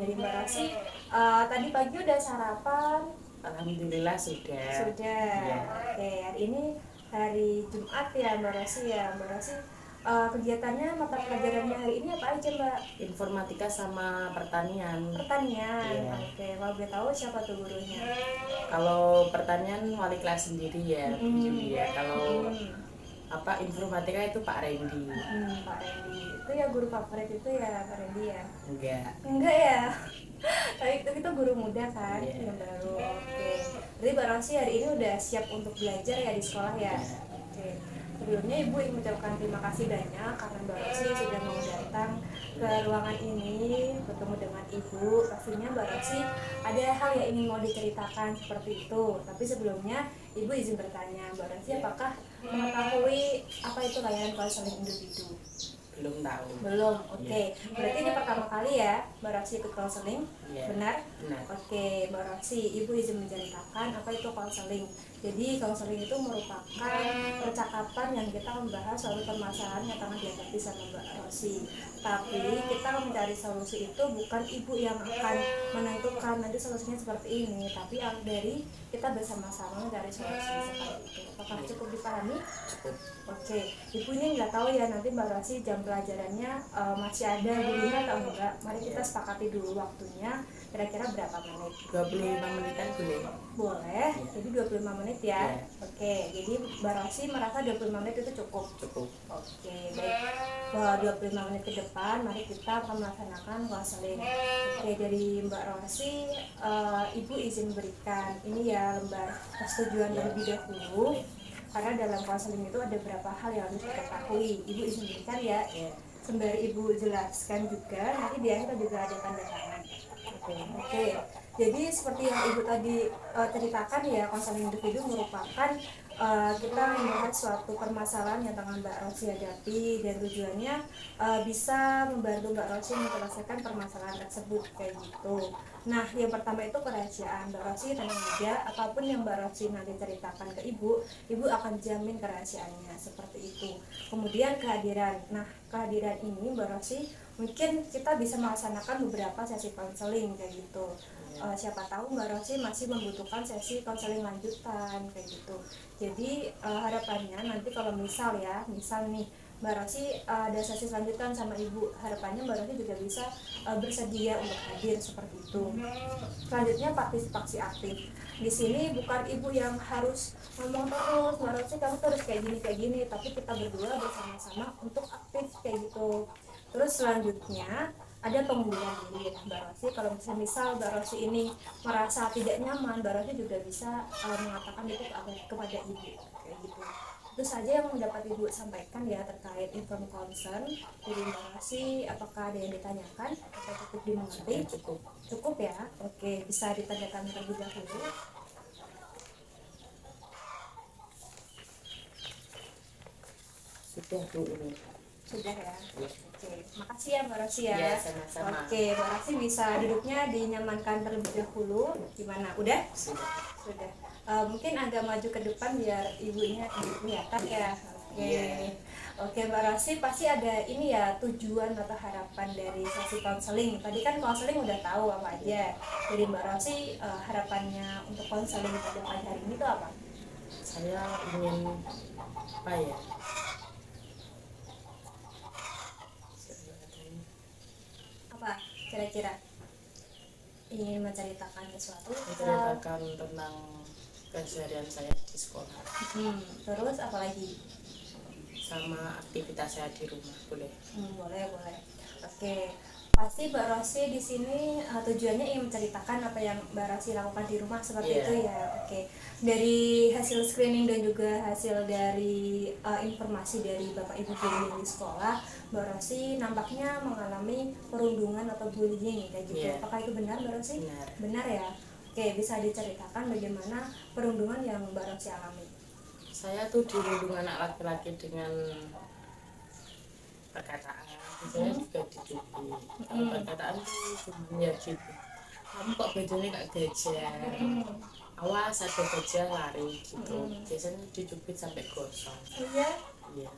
Jadi Mbak Rosi tadi pagi udah sarapan? Alhamdulillah sudah. Sudah. Ya. Oke, hari ini hari Jumat ya Mbak Rosi ya. Mbak Rosi kegiatannya mata pelajarannya hari ini apa aja Mbak? Informatika sama pertanian. Pertanian. Iya. Oke, kalau boleh tahu siapa tuh gurunya? Kalau pertanian wali kelas sendiri ya, Bu Julia. Kalau informatika itu Pak Randy. Pak Randy. Itu ya guru favorit itu ya Pak Randy ya? Enggak. Enggak ya. Tapi itu guru muda kan, Iya. yang baru. Oke. Jadi Mbak Rosi hari ini udah siap untuk belajar ya di sekolah ya. Oke. Sebelumnya Ibu ingin mengucapkan terima kasih banyak karena Mbak Rosi sudah mau datang ke ruangan ini bertemu dengan Ibu. Pastinya Mbak Rosi ada hal yang ingin mau diceritakan seperti itu. Tapi sebelumnya Ibu izin bertanya, Mbak Rosi apakah mengetahui apa itu layanan konseling individu? Belum tahu. Belum, oke. Berarti ini pertama kali ya Mbak Rosi ikut konseling, Iya. benar? Benar. Oke, Mbak Rosi, Ibu izin menceritakan apa itu konseling. Jadi konseling itu merupakan percakapan yang kita membahas suatu permasalahan yang tengah dihadapi sama Mbak Rosi. Tapi kita mencari solusi itu bukan Ibu yang akan menentukan nanti solusinya seperti ini, tapi dari kita bersama-sama mencari solusi seperti itu. Apakah cukup dipahami? Cukup. Oke, Ibu ini nggak tahu ya nanti Mbak Rosi jam pelajarannya masih ada gurunya atau enggak. Mari kita sepakati dulu waktunya, kira-kira berapa menit? 25 menitan boleh. Boleh, jadi 25 menit ya. Iya. Oke, jadi Mbak Rosi merasa 25 menit itu cukup. Cukup. Oke, baik. 25 menit ke depan, mari kita akan melaksanakan konseling. Oke, dari Mbak Rosi, Ibu izin berikan ini ya lembar persetujuan terlebih dahulu. Karena dalam konseling itu ada beberapa hal yang harus diketahui. Ibu izin berikan ya. Sembari Ibu jelaskan juga, nanti di akhir juga ada tanda tangan. Oke. Jadi seperti yang Ibu tadi ceritakan ya, konseling individu merupakan kita membahas suatu permasalahan yang tengah Mbak Rosi hadapi dan tujuannya bisa membantu Mbak Rosi menyelesaikan permasalahan tersebut kayak gitu. Nah, yang pertama itu kerahasiaan. Mbak Rosi tenang aja, apapun yang Mbak Rosi nanti ceritakan ke Ibu, Ibu akan jamin kerahasiaannya seperti itu. Kemudian kehadiran. Nah, kehadiran ini Mbak Rosi mungkin kita bisa melaksanakan beberapa sesi konseling kayak gitu. Siapa tahu Mbak Rosi masih membutuhkan sesi konseling lanjutan kayak gitu. Jadi harapannya nanti kalau misal nih Mbak Rosi ada sesi selanjutan sama Ibu, harapannya Mbak Rosi juga bisa bersedia untuk hadir seperti itu. Selanjutnya partisipasi aktif. Di sini bukan Ibu yang harus ngomong terus, Mbak Rosi kamu terus kayak gini, tapi kita berdua bersama-sama untuk aktif kayak gitu. Terus selanjutnya ada pengunduran diri Mbak Rosi. Kalau misal Mbak Rosi ini merasa tidak nyaman, Mbak Rosi juga bisa mengatakan itu kepada Ibu kayak gitu. Itu saja yang dapat Ibu sampaikan ya terkait inform concern dari Mbak Rosi. Apakah ada yang ditanyakan atau cukup dimengerti? Cukup ya. Oke, bisa ditanyakan terlebih dahulu. Sudah Bu ini. Sudah ya. Oke, makasih ya Mbak Rosi ya. Iya, sama-sama. Oke, Mbak Rosi bisa duduknya dinyamankan terlebih dahulu. Gimana? Udah? Sudah. Mungkin agak maju ke depan biar ibunya kelihatan ya. Oke. Oke Mbak Rosi, pasti ada ini ya tujuan atau harapan dari sesi konseling. Tadi kan konseling udah tahu apa aja. Dari Mbak Rosi, harapannya untuk konseling pada pagi hari ini itu apa? Saya ingin apa ya? Apa kira-kira? Ingin menceritakan sesuatu? Menceritakan tentang keseharian saya di sekolah. Terus apa lagi? Sama aktivitas saya di rumah boleh. Boleh. Oke, pasti Mbak Rosi di sini tujuannya ingin menceritakan apa yang Mbak Rosi lakukan di rumah seperti itu ya. Oke, dari hasil screening dan juga hasil dari informasi dari Bapak Ibu guru di sekolah, Mbak Rosi nampaknya mengalami perundungan atau bullying kayak gitu. Apakah itu benar Mbak Rosi? Benar ya. Oke, bisa diceritakan bagaimana perundungan yang Mbak Rosi alami? Saya tuh dirundung anak laki-laki dengan perkataan. Saya juga dicubit. Kalau perkataan tuh cuma ya gitu. Kamu kok bajunya kayak gajah? Awas ada gajah lari gitu. Biasanya dicubit sampai gosong. Iya. Iya.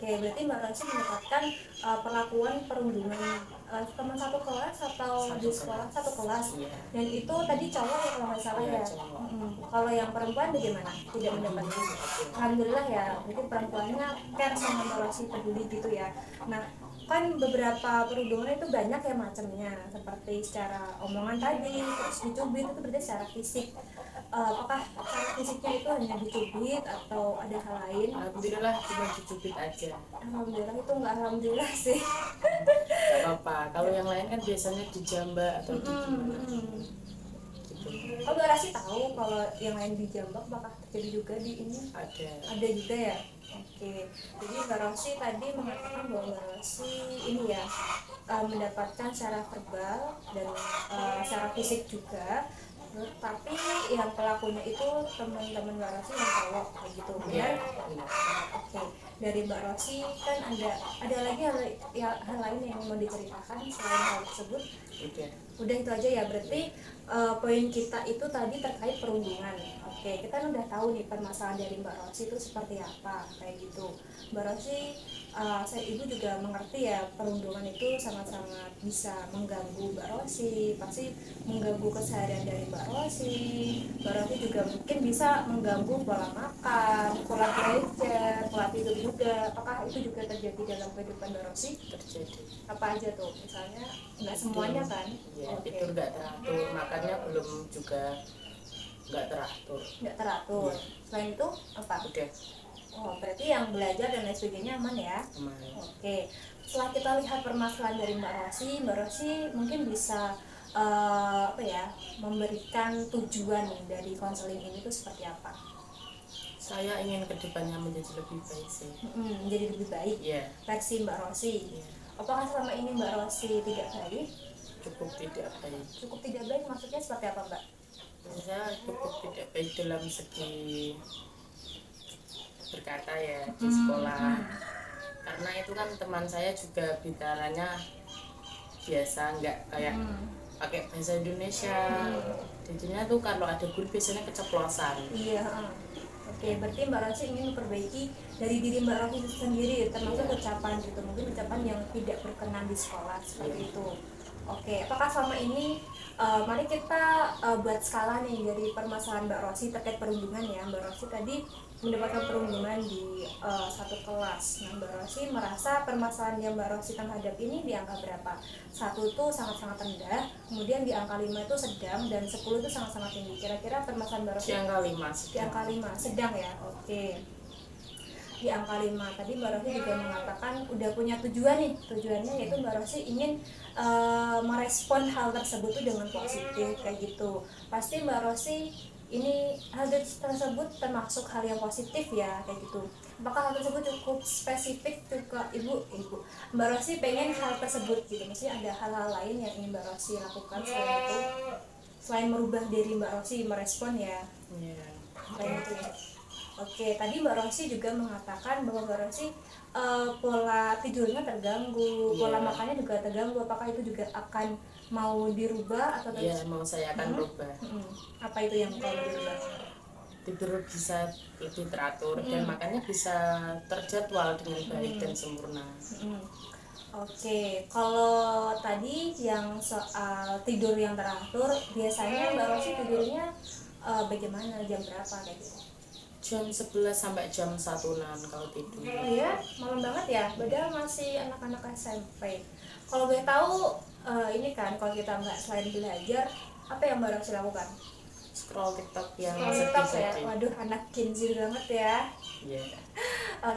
Oke, berarti Mbak Rosi mendapatkan perlakuan perundungan teman satu kelas atau di sekolah satu kelas. Iya. Dan itu tadi cowok ya kalau nggak salah Iya, ya. cowok. Kalau yang perempuan bagaimana? Tidak mendapatkan. Alhamdulillah ya, berarti perempuannya care sama Mbak Rosi, peduli gitu ya. Nah, kan beberapa perundungan itu banyak ya macamnya, seperti secara omongan tadi, terus dicubit itu berarti secara fisik. Apakah secara fisiknya itu hanya dicubit atau ada hal lain? Alhamdulillah cuma dicubit aja. Alhamdulillah itu nggak alhamdulillah sih. Gak apa-apa. Kalau yang lain kan biasanya dijambak atau di gimana gitu. Kalau Mbak Rasi tahu kalau yang lain dijambak bakal terjadi juga di ini? Ada juga ya. Oke, jadi Mbak Rosi tadi mengatakan bahwa Mbak Rosi ini ya mendapatkan secara verbal dan secara fisik juga. Tapi yang pelakunya itu teman-teman Mbak Rosi yang cowok kayak gitu Iya. ya. Oke, dari Mbak Rosi kan ada lagi hal lain yang mau diceritakan selain hal tersebut? Udah itu aja ya, berarti poin kita itu tadi terkait perundungan. Oke, kita kan udah tahu nih permasalahan dari Mbak Rosi itu seperti apa kayak gitu. Mbak Rosi, ibu juga mengerti ya perundungan itu sangat-sangat bisa mengganggu Mbak Rosi, pasti mengganggu keseharian dari Mbak Rosi. Mbak Rosi juga mungkin bisa mengganggu pola makan, pola belajar, pola tidur juga. Apakah itu juga terjadi dalam kehidupan Mbak Rosi? Terjadi. Apa aja tuh? Misalnya nggak semuanya kan? Ya, tidur nggak teratur, makannya belum juga nggak teratur. Selain itu apa? Udah. Oh, berarti yang belajar dan lain sebagainya aman ya? Aman. Oke, setelah kita lihat permasalahan dari Mbak Rosi mungkin bisa memberikan tujuan dari konseling ini tuh seperti apa? Saya ingin kedepannya menjadi lebih baik sih. Menjadi lebih baik. Iya. Versi Mbak Rosi. Apakah selama ini Mbak Rosi tidak baik? Cukup tidak baik. Cukup tidak baik maksudnya seperti apa, Mbak? Saya cukup tidak baik dalam segi berkata ya di sekolah. Karena itu kan teman saya juga bicaranya biasa, nggak kayak pakai bahasa Indonesia. Jadinya tuh kalau ada guru biasanya keceplosan. Iya. Oke, berarti Mbak Rosi ingin memperbaiki dari diri Mbak Rosi sendiri, termasuk ucapan gitu, mungkin ucapan yang tidak berkenan di sekolah seperti itu. Oke, apakah selama ini mari kita buat skala nih dari permasalahan Mbak Rosi terkait perundungan ya. Mbak Rosi tadi mendapatkan perundungan di satu kelas. Nah, Mbak Rosi merasa permasalahan yang Mbak Rosi terhadap ini di angka berapa? 1 itu sangat-sangat rendah, kemudian di angka 5 itu sedang, dan 10 itu sangat-sangat tinggi. Kira-kira permasalahan Mbak Rosi Di angka 5. Di angka 5, sedang ya. Oke. Di angka 5 tadi Mbak Rosi juga mengatakan udah punya tujuan nih. Tujuannya yaitu Mbak Rosi ingin merespon hal tersebut tuh dengan positif kayak gitu. Pasti Mbak Rosi ini hal tersebut termasuk hal yang positif ya kayak gitu. Apakah hal tersebut cukup spesifik juga ibu Mbak Rosi pengen hal tersebut gitu, maksudnya ada hal-hal lain yang ingin Mbak Rosi lakukan selain itu, selain merubah diri Mbak Rosi merespon ya. Selain itu ya. Oke, tadi Mbak Rosi juga mengatakan bahwa Mbak Rosi pola tidurnya terganggu, pola makannya juga terganggu. Apakah itu juga akan mau dirubah atau Iya, mau saya akan rubah. Apa itu yang mau dirubah? Tidur bisa lebih teratur dan makannya bisa terjadwal dengan baik dan sempurna. Oke, kalau tadi yang soal tidur yang teratur, biasanya Mbak Rosi tidurnya bagaimana, jam berapa kayak gitu? Jam 11 sampai jam 1-an kalau tidur. Iya, malam banget ya, padahal masih anak-anak SMP. Kalau boleh tahu, ini kan kalau kita nggak selain belajar, apa yang Mbak Rosi lakukan? Scroll TikTok yang TikTok ya, sedih-sedih. waduh anak Gen Z banget ya. Iya.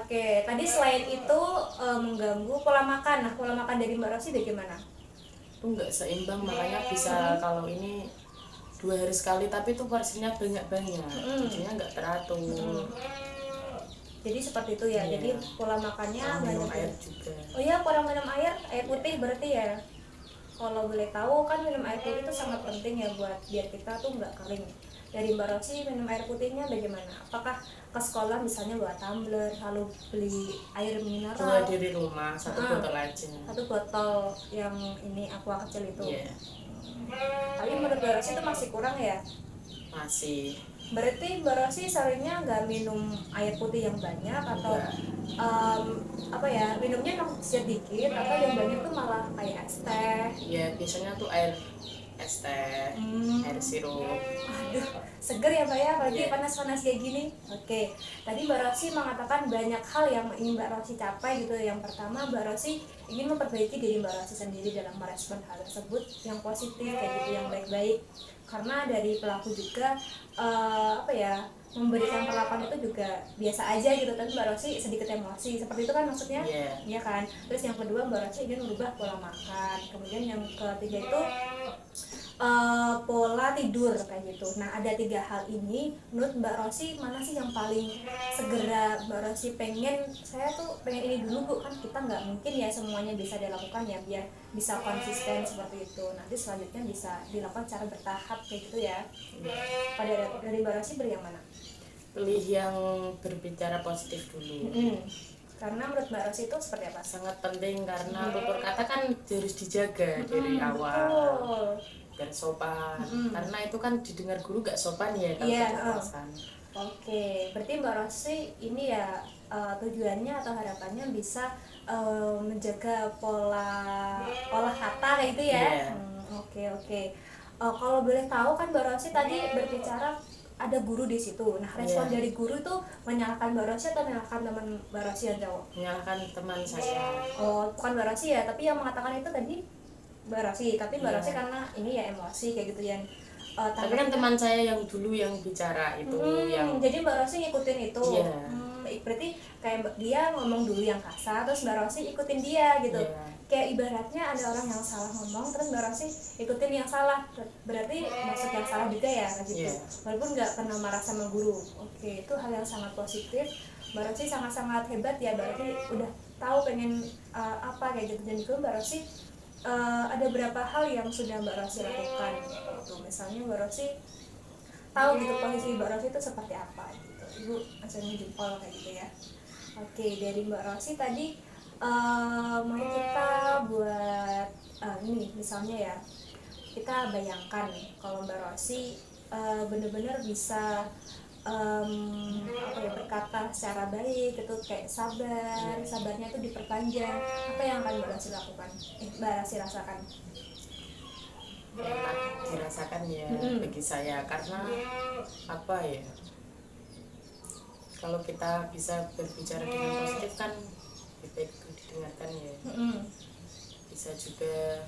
Oke, tadi selain itu mengganggu pola makan. Nah, pola makan dari Mbak Rosi bagaimana? Itu nggak seimbang, makanya bisa kalau ini 2 hari sekali tapi itu porsinya banyak-banyak. Jadinya nggak teratur. Jadi seperti itu ya. Iya. Jadi pola makannya Minum banyak. air juga. Oh iya, kurang minum air putih berarti ya. Kalau boleh tahu kan minum air putih itu sangat penting ya buat biar kita tuh nggak kering. Dari Mbak Rosi minum air putihnya bagaimana? Apakah ke sekolah misalnya bawa tumbler, lalu beli air mineral? Bawa dari rumah 1 botol aja. 1 botol yang ini aqua kecil itu. Iya. Tapi menurut Mbak Rosi itu masih kurang ya? Masih. Berarti Mbak Rosi seringnya nggak minum air putih yang banyak atau Enggak. apa ya, minumnya yang sedikit atau yang banyak tuh malah kayak es teh? Ya biasanya tuh es teh, air sirup. Aduh, seger ya Mbak ya, apalagi Iya. panas-panas kayak gini. Oke, tadi Mbak Rosi mengatakan banyak hal yang ingin Mbak Rosi capai gitu. Yang pertama, Mbak Rosi ingin memperbaiki diri Mbak Rosi sendiri dalam merespon hal tersebut yang positif kayak gitu, yang baik-baik. Karena dari pelaku juga apa ya, memberikan perlakuan itu juga biasa aja gitu, tapi Mbak Rosi sedikit emosi seperti itu kan maksudnya. Iya. Iya kan. Terus yang kedua, Mbak Rosi ingin merubah pola makan. Kemudian yang ketiga itu pola tidur kayak gitu. Nah, ada 3 hal ini menurut Mbak Rosi mana sih yang paling segera Mbak Rosi pengen, saya tuh pengen ini dulu Bu, kan kita nggak mungkin ya semuanya bisa dilakukan ya, biar bisa konsisten seperti itu. Nanti selanjutnya bisa dilakukan secara bertahap kayak gitu ya. Pada dari Mbak Rosi beri yang mana? Pilih yang berbicara positif dulu. Karena menurut Mbak Rosi itu seperti apa? Sangat penting karena tutur kata kan harus dijaga dari awal. Betul. Biar sopan. Karena itu kan didengar guru gak sopan ya kalau Iya, kekerasan. Oke, berarti Mbak Rosi ini ya tujuannya atau harapannya bisa menjaga pola olah kata kayak gitu ya. Iya. Oke. Kalau boleh tahu kan Mbak Rosi tadi berbicara ada guru di situ. Nah, respon Iya. dari guru itu menyalahkan Mbak Rosi atau menyalahkan teman Mbak Rosi yang cowok? Menyalahkan teman saya. Oh, bukan Mbak Rosi ya, tapi yang mengatakan itu tadi Mbak Rosi. Tapi Mbak Iya. Rosi karena ini ya emosi kayak gitu yang Tapi kan teman saya yang dulu yang bicara itu yang jadi Mbak Rosi ngikutin itu. Iya. Berarti kayak dia ngomong dulu yang kasar, terus Mbak Rosi ikutin dia gitu. Iya. Kayak ibaratnya ada orang yang salah ngomong, terus Mbak Rosi ikutin yang salah. Berarti masuk yang salah juga ya kayak gitu. Iya. Walaupun nggak pernah marah sama guru. Oke, itu hal yang sangat positif. Mbak Rosi sangat-sangat hebat ya, berarti udah tahu pengen apa kayak gitu. Dan itu Mbak Rosi ada berapa hal yang sudah Mbak Rosi lakukan gitu. Misalnya Mbak Rosi tahu gitu posisi Mbak Rosi itu seperti apa gitu. Ibu langsung jempol kayak gitu ya. Oke, dari Mbak Rosi tadi mari kita buat ini misalnya ya, kita bayangkan kalau Mbak Rosi benar-benar bisa apa ya, berkata secara baik itu kayak sabarnya itu diperpanjang, apa yang akan Mbak Rosi lakukan? Mbak Rosi rasakan? enak dirasakan ya bagi saya karena apa ya, kalau kita bisa berbicara dengan positif kan lebih baik itu didengarkan ya. Bisa juga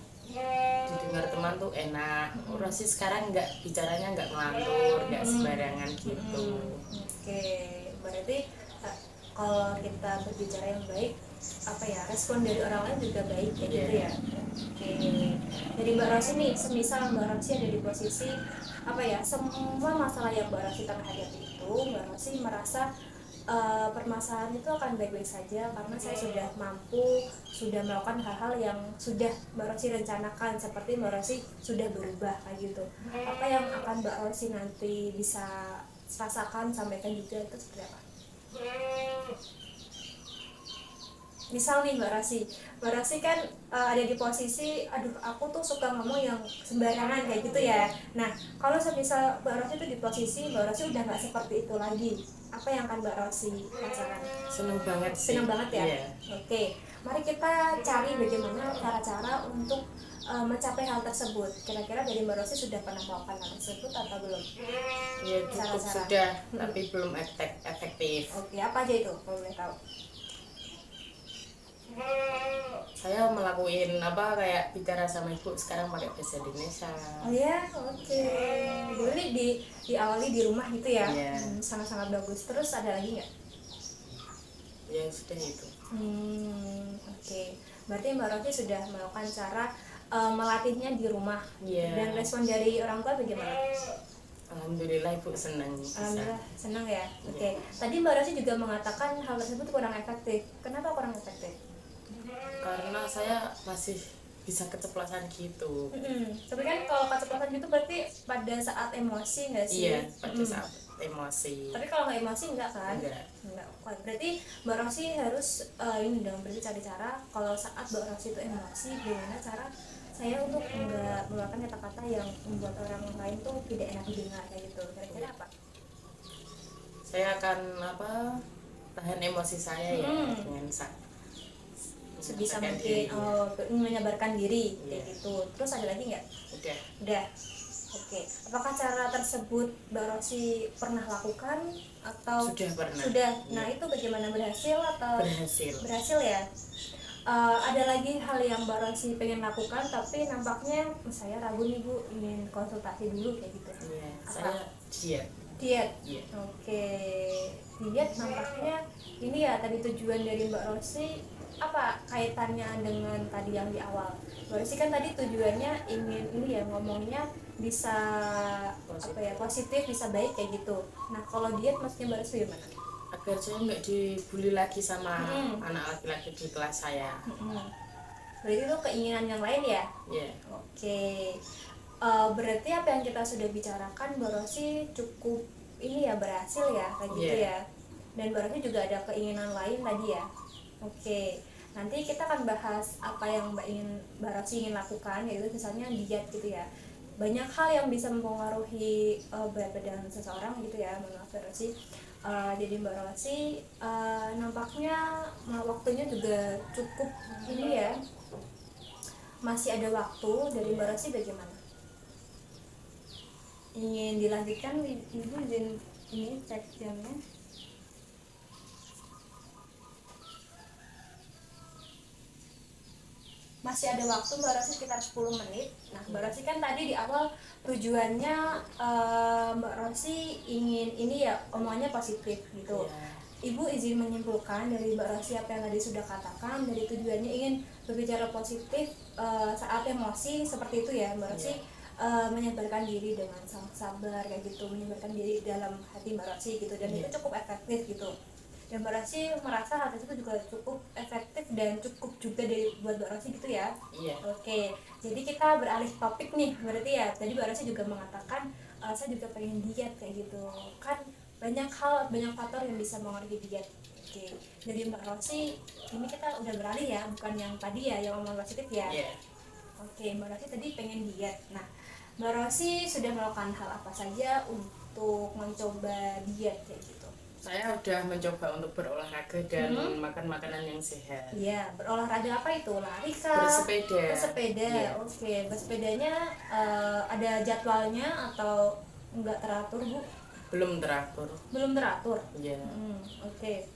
didengar teman tuh enak. Orang sih sekarang nggak bicaranya nggak ngelantur, nggak sembarangan gitu. Oke, berarti kalau kita berbicara yang baik, apa ya, respon dari orang lain juga baik kayak gitu ya. Oke, dari Mbak Rosi nih, semisal Mbak Rosi ada di posisi apa ya, semua masalah yang Mbak Rosi tengah hadapi itu, Mbak Rosi merasa permasalahan itu akan baik-baik saja karena saya sudah mampu, sudah melakukan hal-hal yang sudah Mbak Rosi rencanakan, seperti Mbak Rosi sudah berubah kayak gitu. Apa yang akan Mbak Rosi nanti bisa rasakan, sampaikan juga itu seperti apa? Misal nih Mbak Rosi kan ada di posisi, aduh aku tuh suka ngomong yang sembarangan kayak gitu ya. Nah, kalau semisal Mbak Rosi tuh di posisi Mbak Rosi udah nggak seperti itu lagi, apa yang akan Mbak Rosi rasakan? Seneng banget sih. Senang banget ya. Iya. Oke, mari kita cari bagaimana cara-cara untuk mencapai hal tersebut. Kira-kira dari Mbak Rosi sudah pernah melakukan hal tersebut atau belum? Ya cukup Cara-cara. sudah, tapi belum efektif. Oke, apa aja itu kalau boleh tahu? Saya melakukan apa kayak bicara sama ibu sekarang pakai bahasa Indonesia. Oh ya, oke. Dulu nih diawali di rumah gitu ya. Iya. Sangat-sangat bagus. Terus ada lagi nggak? Ya sudah itu. Oke. Berarti Mbak Rosi sudah melakukan cara melatihnya di rumah. Iya. Dan respon dari orang tua bagaimana? Alhamdulillah ibu senang bisa. Alhamdulillah senang ya. Oke. Tadi Mbak Rosi juga mengatakan hal tersebut kurang efektif. Kenapa kurang efektif? Karena saya masih bisa keceplosan gitu. Tapi kan kalau kecepatan gitu berarti pada saat emosi nggak sih? Iya, pada saat emosi. Tapi kalau nggak emosi enggak kan? Enggak. Wah, berarti Mbak Rosi harus ini dong, berarti cari cara kalau saat Mbak Rosi itu emosi, gimana cara saya untuk enggak mengeluarkan kata-kata yang membuat orang lain tuh tidak enak didengar kayak gitu. Kira-kira apa? Saya akan apa tahan emosi saya ya dengan sebisa menyabarkan mungkin diri. menyabarkan diri kayak Iya. gitu. Terus ada lagi nggak? Udah. Oke, apakah cara tersebut Mbak Rosi pernah lakukan atau Sudah pernah. Sudah. Iya. Nah itu bagaimana, berhasil atau? Berhasil. Berhasil ya. Ada lagi hal yang Mbak Rosi pengen lakukan tapi nampaknya saya ragu nih Bu, ingin konsultasi dulu kayak gitu. Iya, Apa? saya diet. Diet. Iya. Oke, diet nampaknya ini ya tadi tujuan dari Mbak Rosi, apa kaitannya dengan tadi yang di awal? Mbak Rosi kan tadi tujuannya ingin ini ya ngomongnya bisa apa ya, positif, bisa baik kayak gitu. Nah kalau diet maksudnya Mbak Rosi gimana? Agar saya nggak dibully lagi sama anak laki-laki di kelas saya. Berarti itu keinginan yang lain ya? Iya. Oke. Berarti apa yang kita sudah bicarakan Mbak Rosi cukup ini ya, berhasil ya kayak gitu ya. Dan Mbak Rosi juga ada keinginan lain tadi ya. Oke. Nanti kita akan bahas apa yang Mbak Rosi ingin lakukan, yaitu misalnya diet gitu ya. Banyak hal yang bisa mempengaruhi berat badan seseorang gitu ya, menurut Mbak Rosi. Jadi Mbak Rosi nampaknya waktunya juga cukup ini ya, masih ada waktu. Dari Mbak Rosi bagaimana? Ingin dilanjutkan Ibu, izin ini cek jamnya. Masih ada waktu Mbak Rosi sekitar 10 menit. Nah Mbak Rosi kan tadi di awal tujuannya Mbak Rosi ingin ini ya, omongannya positif gitu. Ibu izin menyimpulkan dari Mbak Rosi apa yang tadi sudah katakan, dari tujuannya ingin berbicara positif saat emosi seperti itu ya Mbak Rosi. Menyabarkan diri dengan sabar kayak gitu, menyabarkan diri dalam hati Mbak Rosi gitu, dan itu cukup efektif gitu. Dan Mbak Rosi merasa hal itu juga cukup efektif dan cukup juga buat Mbak Rosi gitu ya. Iya. Oke, jadi kita beralih topik nih berarti ya. Tadi Mbak Rosi juga mengatakan saya juga pengen diet kayak gitu kan, banyak hal, banyak faktor yang bisa mengaruhi diet. Oke, jadi Mbak Rosi ini kita udah beralih ya, bukan yang tadi ya yang omong positif ya. Iya. Oke, Mbak Rosi tadi pengen diet. Nah, Mbak Rosi sudah melakukan hal apa saja untuk mencoba diet kayak gitu? Saya udah mencoba untuk berolahraga dan makan makanan yang sehat. Iya, berolahraga apa itu? Lari kah? Bersepeda. Bersepeda. Iya. Oke, bersepedanya ada jadwalnya atau enggak teratur, Bu? Belum teratur. Belum teratur. Iya. Oke.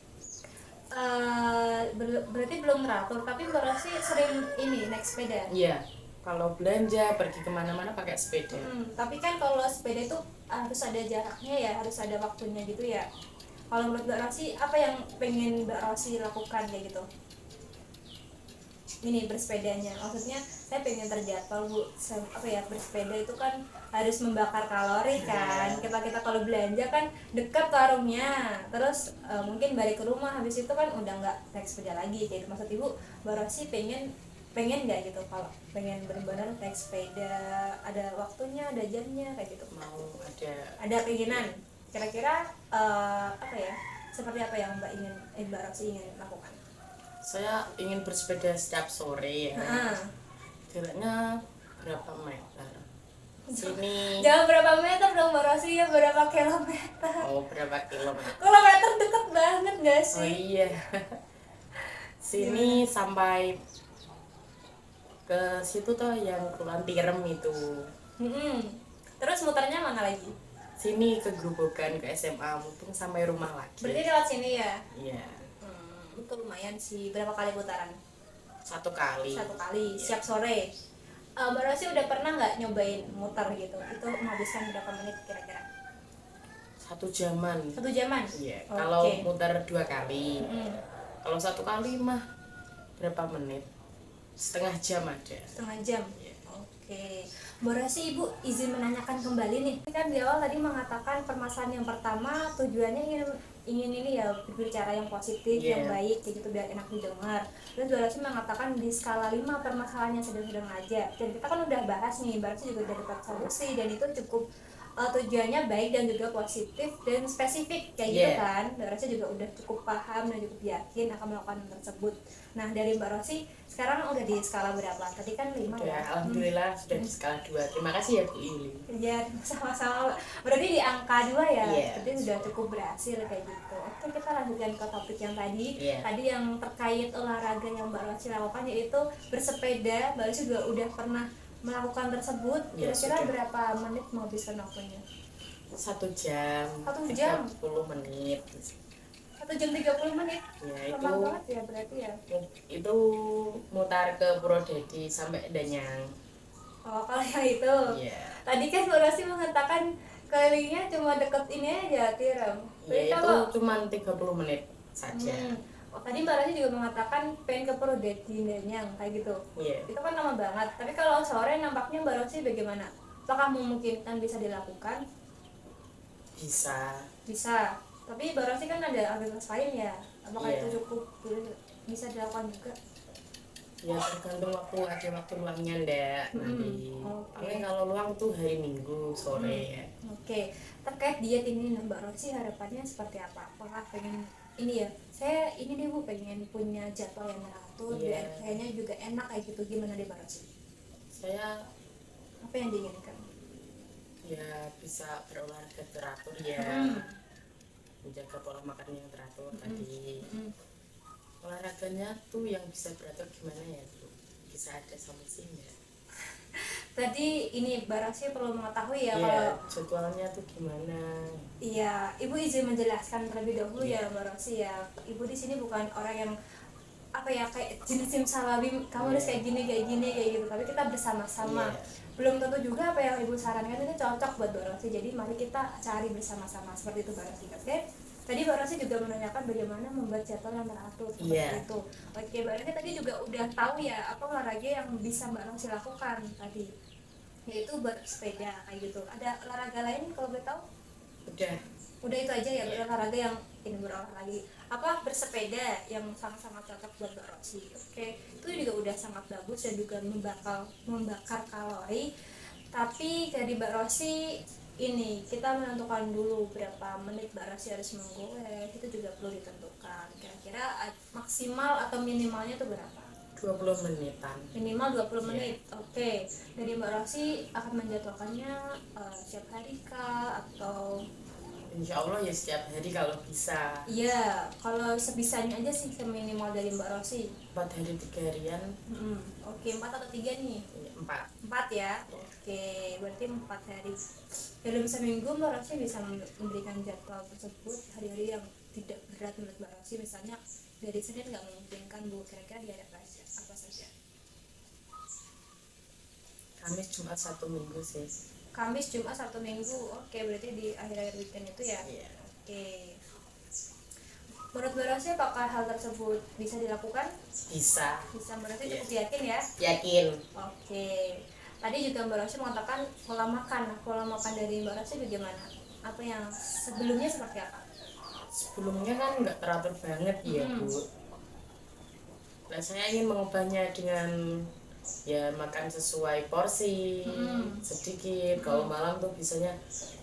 Berarti belum teratur, tapi Mbak Rosi sering ini naik sepeda. Iya. Kalau belanja pergi kemana-mana pakai sepeda. Tapi kan kalau sepeda itu harus ada jaraknya ya, harus ada waktunya gitu ya. Kalau menurut Mbak Rosi, apa yang pengen Mbak Rosi lakukan kayak gitu? Ini bersepedanya, maksudnya saya pengen terjadwal Bu, apa ya, bersepeda itu kan harus membakar kalori kan. Kita kalau belanja kan dekat warungnya, terus mungkin balik ke rumah habis itu kan udah nggak naik sepeda lagi kayak gitu. Maksud Ibu, Mbak Rosi pengen nggak gitu, kalau pengen benar-benar naik sepeda ada waktunya, ada jamnya kayak gitu? Mau Ada keinginan. Kira-kira apa ya, seperti apa yang Mbak Rosi ingin lakukan? Saya ingin bersepeda setiap sore ya. Jaraknya berapa meter? Sini. Jangan berapa meter dong Mbak Rosi, ya berapa kilometer? Oh, berapa kilometer? Kilometer deket banget gak sih? Oh iya. Sini sampai ke situ tuh yang Kulon Tirem itu. Terus muternya mana lagi? Sini ke Grobogan, ke SMA, mungkin sampai rumah lagi. Berarti lewat sini ya? Iya. Itu lumayan sih. Berapa kali putaran? 1 kali. 1 kali, siap sore. Mbak Rosi udah pernah nggak nyobain muter gitu? Itu menghabiskan berapa menit kira-kira? 1 jaman. 1 jaman? Iya. Kalau muter 2 kali. Kalau 1 kali mah berapa menit? Setengah jam ada. Setengah jam? Iya. Oke. Mbak Rosi, Ibu izin menanyakan kembali nih. Kan di awal tadi mengatakan permasalahan yang pertama tujuannya ingin ini ya, berbicara yang positif, yang baik kayak gitu biar enak didengar. Terus Mbak Rosi mengatakan di skala 5 permasalahannya sedang-sedang aja. Dan kita kan udah bahas nih, Mbak Rosi juga udah dapat solusi dan itu cukup tujuannya baik dan juga positif dan spesifik kayak gitu kan. Mbak Rosi juga udah cukup paham dan cukup yakin akan melakukan hal tersebut. Nah dari Mbak Rosi sekarang udah di skala berapa? Tadi kan 5 Ya, ya. alhamdulillah sudah di skala 2. Terima kasih ya Bu Yuli. Ya sama-sama. Berarti di angka 2 ya. Iya. Berarti sudah cukup berhasil kayak gitu. Oke kita lanjutkan ke topik yang tadi. Iya. Tadi yang terkait olahraga yang Mbak Rosi lakukan yaitu bersepeda. Mbak Rosi juga udah pernah melakukan tersebut. Iya, Kira-kira sudah. berapa menit menghabiskan waktunya? 1 jam, 1 jam? 30 menit. 1 jam 30 menit. Ya, Lama itu banget ya berarti ya. itu mutar ke Purwodadi sampai Danyang. Oh kalau yang itu. Iya. Tadi kan Mbak Rosi mengatakan kelilingnya cuma deket ini aja Tiram. Ya, itu cuma 30 menit saja. Oh, tadi Mbak Rosi juga mengatakan pengen ke Purwodadi Danyang kayak gitu. Iya. Itu kan lama banget. Tapi kalau sore nampaknya Mbak Rosi bagaimana? Apakah memungkinkan bisa dilakukan? Bisa. Bisa. Tapi Mbak Rosi kan ada aktivitas lain ya. Apakah Iya. itu cukup bisa dilakukan juga? Ya tergantung ada waktu luangnya ndak nanti. Oke. Paling kalau luang tuh hari Minggu sore ya. Oke, terkait diet ini Mbak Rosi harapannya seperti apa? Apakah pengen ini ya? Saya ini deh Bu pengen punya jadwal yang teratur, Iya. biar kayaknya juga enak kayak gitu. Gimana deh Mbak Rosi? Saya Apa yang diinginkan? ya bisa berolahraga teratur ya. Menjaga pola makan yang teratur tadi. Olahraganya tuh yang bisa beratur gimana ya Bu? Bisa ada solusinya. Tadi ini Mbak Rosi perlu mengetahui ya Iya, kalau jadwalnya tuh gimana? iya, Ibu izin menjelaskan terlebih dahulu Iya. ya Mbak Rosi ya. Ibu di sini bukan orang yang apa ya kayak jenis simsalabim kamu harus kayak gini kayak gitu, tapi kita bersama-sama. Iya. Belum tentu juga apa yang Ibu sarankan itu cocok buat Mbak Rosi, jadi mari kita cari bersama-sama seperti itu Mbak Rosi. Oke, tadi Mbak Rosi juga menanyakan bagaimana membuat jadwal yang teratur seperti Iya. itu. Oke, Mbak Rosi tadi juga udah tahu ya apa olahraga yang bisa Mbak Rosi lakukan tadi, yaitu bersepeda kayak gitu. Ada olahraga lain kalau boleh tahu? Udah Udah itu aja ya, Iya. berolahraga yang ini berolahraga apa bersepeda yang sangat-sangat cocok buat Mbak Rosi. Oke, itu juga udah sangat bagus dan juga membakar kalori. Tapi dari Mbak Rosi ini kita menentukan dulu berapa menit Mbak Rosi harus menggolek, itu juga perlu ditentukan. Kira-kira maksimal atau minimalnya itu berapa? 20 menitan. Minimal 20 menit. Oke. Dari Mbak Rosi akan menjadwalkannya setiap hari kah atau Insya Allah ya setiap hari kalau bisa. iya, kalau sebisanya aja sih seminimal dari Mbak Rosi. 4 hari 3 harian. Oke, 4 atau 3 nih? 4. 4 ya. Oke, berarti 4 hari. Dalam seminggu Mbak Rosi bisa memberikan jadwal tersebut hari-hari yang tidak berat menurut Mbak Rosi. Misalnya dari Senin nggak memungkinkan Bu, kira-kira di hari apa saja? Kamis Jumat Sabtu Minggu sih. Kamis, Jumat, Sabtu, Minggu. Oke, berarti di akhir-akhir weekend itu ya. Iya. Oke. Menurut Mbak Rosi apakah hal tersebut bisa dilakukan? Bisa. Bisa, Mbak Rosi Iya. cukup yakin ya? Yakin. Oke. Tadi juga Mbak Rosi mengatakan pola makan. Nah, pola makan dari Mbak Rosi bagaimana? Apa yang sebelumnya seperti apa? Sebelumnya kan nggak teratur banget ya Bu. Nah saya ingin mengubahnya dengan ya makan sesuai porsi sedikit. Kalau malam tuh biasanya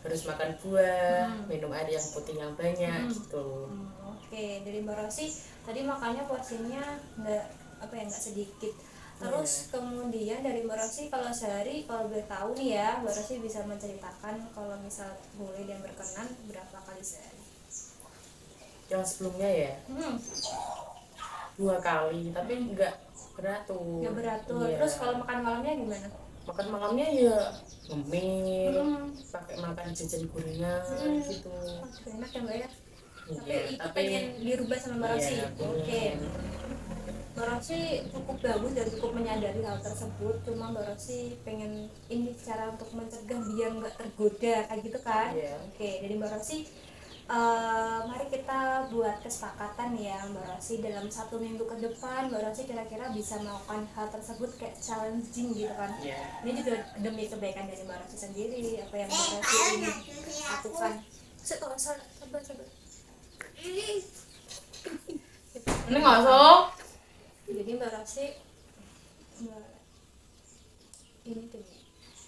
harus makan buah, minum air yang putih yang banyak gitu. Oke, dari Mbak Rosi tadi makannya porsinya nggak sedikit. Terus kemudian dari Mbak Rosi kalau sehari kalau boleh tahu nih ya Mbak Rosi bisa menceritakan kalau misal boleh dan berkenan berapa kali sehari? Yang sebelumnya ya 2 kali, tapi nggak beratur. Nggak beratur. Iya. Terus kalau makan malamnya gimana? Makan malamnya ya ngemil, pakai makan jajan gorengan gitu. Enak ya Mbak ya? Iya, Tapi pengen dirubah sama Mbak Rosi. Iya, Oke. Mbak Rosi cukup bagus dan cukup menyadari hal tersebut. Cuma Mbak Rosi pengen ini cara untuk mencegah biar nggak tergoda kayak gitu kan? Iya. Oke, dari Mbak Rosi mari kita buat kesepakatan ya Mbak Rosi dalam 1 minggu ke depan Mbak Rosi kira-kira bisa melakukan hal tersebut kayak challenging gitu kan. Iya. Ini juga demi kebaikan dari Mbak Rosi sendiri, apa yang Mbak Rosi ingin lakukan. Sabar. Ini nggak sok. Jadi Mbak Rosi ini tuh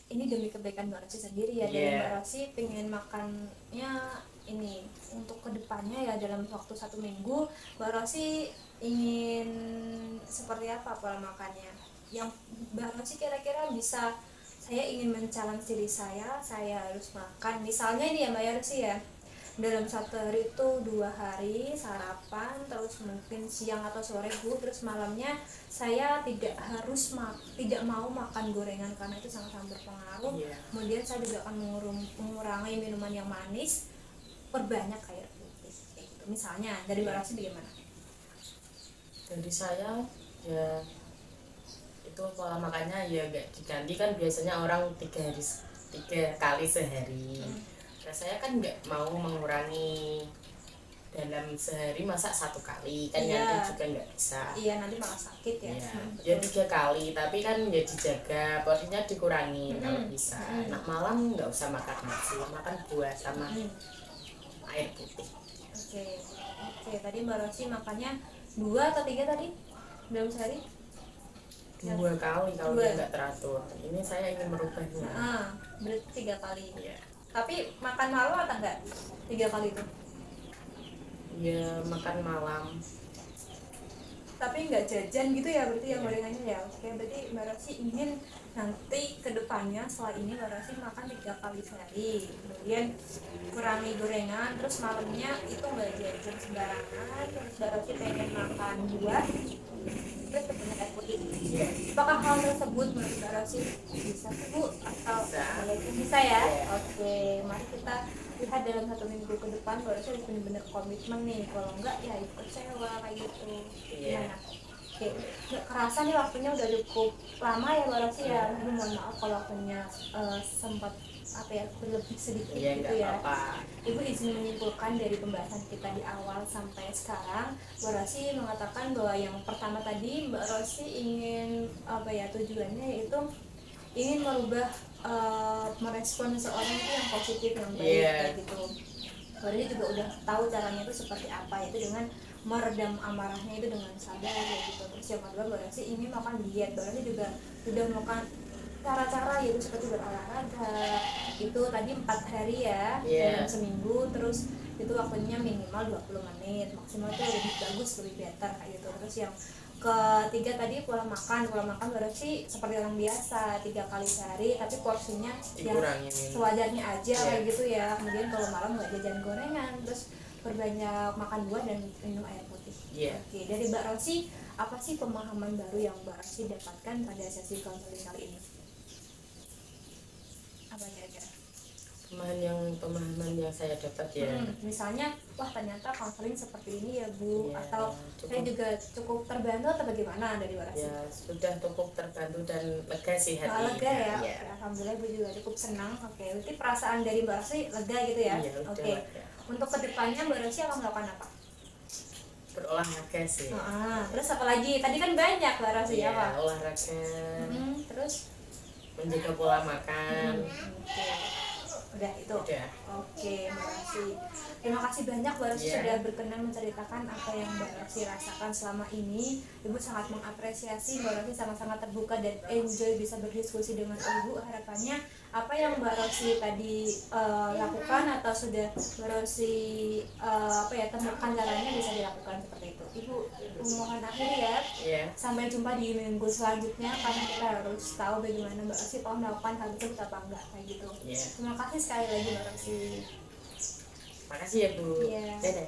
ini demi kebaikan Mbak Rosi sendiri ya. Dari Iya. Mbak Rosi pengen makannya ini untuk kedepannya ya, dalam waktu 1 minggu Mbak Rosi ingin seperti apa pola makannya yang Mbak Rosi kira-kira bisa, saya ingin men-challenge diri saya harus makan misalnya ini ya Mbak Rosi ya, dalam 1 hari itu 2 hari sarapan, terus mungkin siang atau sore Bu, terus malamnya saya tidak mau makan gorengan karena itu sangat-sangat berpengaruh. Iya. Kemudian saya juga akan mengurangi minuman yang manis, perbanyak air putih kayak gitu. Misalnya dari Mbak Rosi bagaimana? Dari saya ya itu pola makannya ya gak diganti, kan biasanya orang 3 kali sehari. Nah, saya kan nggak mau mengurangi dalam sehari, masa 1 kali kan Iya. nanti juga nggak bisa. Iya, nanti malah sakit ya. Ya 3 kali, tapi kan ya dijaga porsinya, dikurangi kalau bisa. Nah, malam nggak usah makan nasi, makan buah sama air putih. Oke, tadi Mbak Rosi makannya 2 atau 3 tadi dalam sehari? 2 kali kalau 2. dia nggak teratur. Ini saya ingin merubahnya. Berarti 3 kali. Ya, Tapi makan malam atau enggak? 3 kali itu. ya makan malam. Tapi enggak jajan gitu ya berarti yang gorengannya ya. Oke, berarti Mbak Rosi ingin nanti ke depannya setelah ini Mbak Rosi makan 3 kali sehari. Kemudian kurangi gorengan, terus malamnya itu enggak jajan sembarangan. Terus Mbak Rosi pengen makan buah, terus banyak air putih. Apakah hal tersebut menurut Mbak Rosi bisa Bu atau bisa ya? Oke, mari kita lihat dalam 1 minggu ke depan Mbak Rosi harus benar-benar komitmen nih, kalau enggak ya ikut kecewa kayak gitu. Gimana? Oke, nggak kerasa nih waktunya udah cukup lama ya Mbak Rosi ya. Aduh, mohon maaf kalau waktunya sempat berlebih sedikit Iya, gitu nggak ya. apa-apa. Ibu izin menyimpulkan dari pembahasan kita di awal sampai sekarang, Mbak Rosi mengatakan bahwa yang pertama tadi Mbak Rosi ingin tujuannya yaitu ingin merubah merespon seseorang itu yang positif, yang baik kayak gitu. Mbak Rosi juga udah tahu caranya itu seperti apa, yaitu dengan meredam amarahnya itu dengan sadar kayak gitu. Terus yang kedua Mbak Rosi ingin makan diet. Mbak Rosi juga sudah melakukan cara-cara yaitu seperti berolahraga itu tadi 4 hari ya dalam seminggu, terus itu waktunya minimal 20 menit, maksimal itu lebih bagus, lebih better kayak gitu. Terus yang ketiga tadi pola makan Mbak Rosi seperti orang biasa 3 kali sehari, tapi porsinya yang sewajarnya aja kayak gitu ya. Kemudian kalau malam nggak jajan gorengan, terus perbanyak makan buah dan minum air putih. Oke, dari Mbak Rosi apa sih pemahaman baru yang Mbak Rosi dapatkan pada sesi konseling kali ini? Apa kira-kira? Pemahaman yang saya dapat ya, misalnya wah ternyata konseling seperti ini ya Bu, atau saya juga cukup terbantu atau bagaimana dari Mbak Rosi? Ya sudah cukup terbantu dan lega sih hati. Lega ya? Oke, alhamdulillah Bu juga cukup senang. Oke, berarti perasaan dari Mbak Rosi lega gitu ya? Oke, untuk kedepannya Mbak Rosi akan melakukan apa? Berolahraga sih. Terus apa lagi? Tadi kan banyak Mbak Rosi ya Pak? Olahraga. Terus menjaga pola makan. Udah itu. Oke, Mbak Rosi. Terima kasih banyak Mbak Rosi sudah berkenan menceritakan apa yang Mbak Rosi rasakan selama ini. Ibu sangat mengapresiasi Mbak Rosi, sangat-sangat terbuka dan enjoy bisa berdiskusi dengan Ibu. Harapannya apa yang Mbak Rosi tadi lakukan atau sudah Mbak Rosi temukan caranya bisa dilakukan seperti itu. Ibu mohon akhiri ya. Sampai jumpa di minggu selanjutnya, karena kita harus tahu bagaimana Mbak Rosi mau melakukan hal tersebut apa enggak kayak gitu. Terima kasih sekali lagi Mbak Rosi. Makasih ya Bu. Dadah.